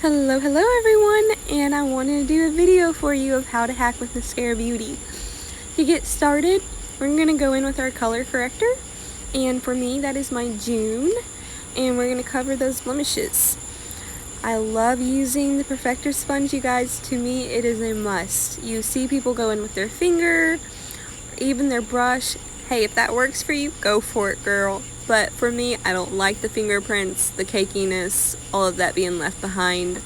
Hello everyone, and I wanted to do a video for you of how to hack with Maskcara Beauty. To get started, we're going to go in with our color corrector, and for me that is my June, and we're going to cover those blemishes. I love using the perfector sponge, you guys. To me it is a must. You see people go in with their finger, even their brush. Hey, if that works for you, go for it, girl. But for me, I don't like the fingerprints, the cakiness, all of that being left behind.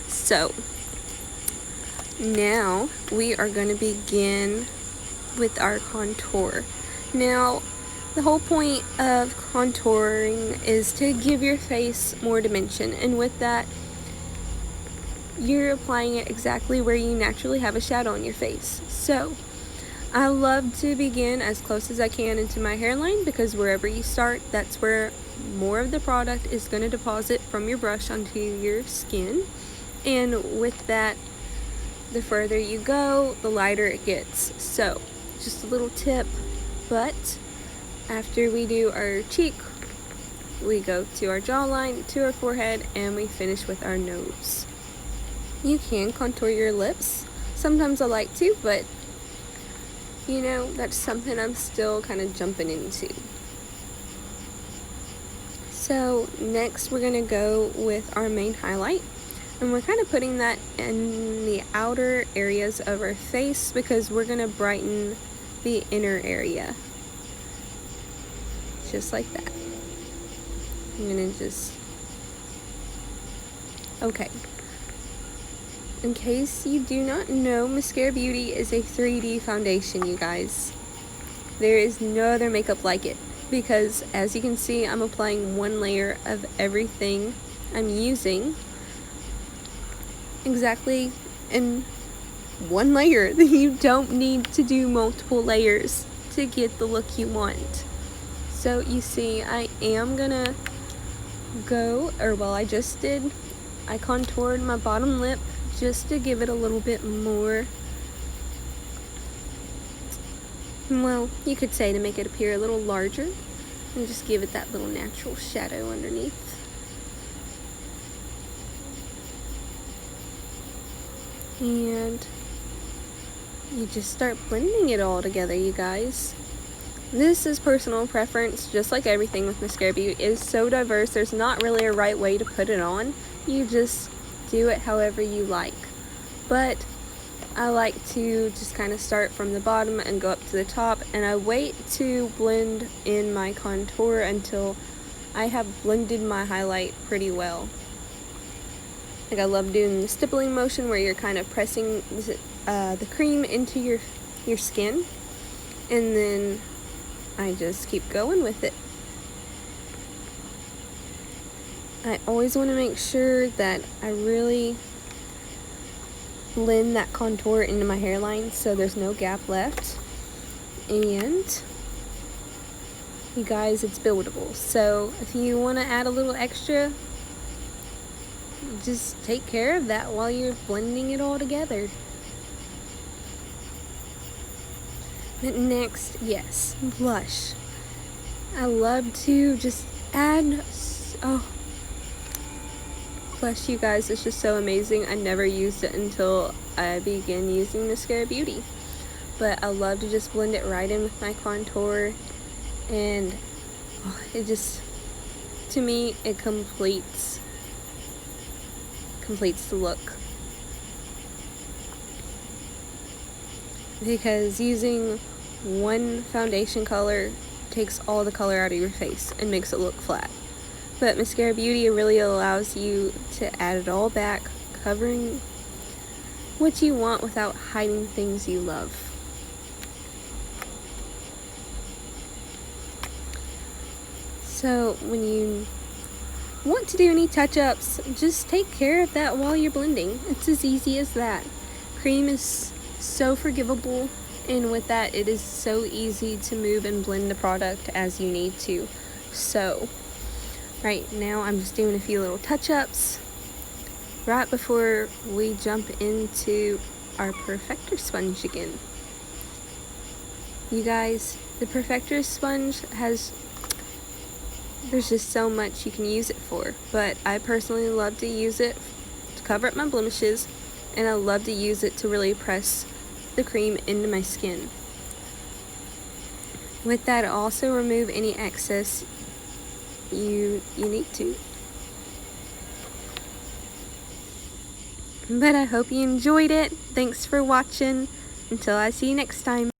So now we are going to begin with our contour. Now, the whole point of contouring is to give your face more dimension, and with that, you're applying it exactly where you naturally have a shadow on your face. So I love to begin as close as I can into my hairline, because wherever you start, that's where more of the product is going to deposit from your brush onto your skin. And with that, the further you go, the lighter it gets. So just a little tip, but after we do our cheek, we go to our jawline, to our forehead, and we finish with our nose. You can contour your lips. Sometimes I like to, but you know, that's something I'm still kind of jumping into. So next we're going to go with our main highlight, and we're kind of putting that in the outer areas of our face because we're going to brighten the inner area. Just like that. I'm going to just... Okay. In case you do not know, Maskcara Beauty is a 3D foundation, you guys. There is no other makeup like it, because as you can see, I'm applying one layer of everything I'm using exactly in one layer. You don't need to do multiple layers to get the look you want. So you see, I am gonna go, I just did, I contoured my bottom lip just to give it a little bit more, well, you could say to make it appear a little larger, and just give it that little natural shadow underneath. And you just start blending it all together, you guys. This is personal preference, just like everything with Maskcara Beauty. It is so diverse, there's not really a right way to put it on. You just do it however you like. But I like to just kind of start from the bottom and go up to the top, and I wait to blend in my contour until I have blended my highlight pretty well. Like, I love doing the stippling motion where you're kind of pressing the cream into your skin, and then I just keep going with it. I always want to make sure that I really blend that contour into my hairline so there's no gap left. And you guys, it's buildable. So if you want to add a little extra, just take care of that while you're blending it all together. And next, yes, blush. I love to just add, blush, you guys, is just so amazing. I never used it until I began using Maskcara Beauty, but I love to just blend it right in with my contour, and it just, to me, it completes the look. Because using one foundation color takes all the color out of your face and makes it look flat. But Maskcara Beauty really allows you to add it all back, covering what you want without hiding things you love. So when you want to do any touch-ups, just take care of that while you're blending. It's as easy as that. Cream is so forgivable, and with that, it is so easy to move and blend the product as you need to. So right now I'm just doing a few little touch-ups right before we jump into our perfector sponge again. You guys, the perfector sponge there's just so much you can use it for, but I personally love to use it cover up my blemishes, and I love to use it to really press the cream into my skin. With that, also remove any excess you need to. But I hope you enjoyed it. Thanks for watching. Until I see you next time.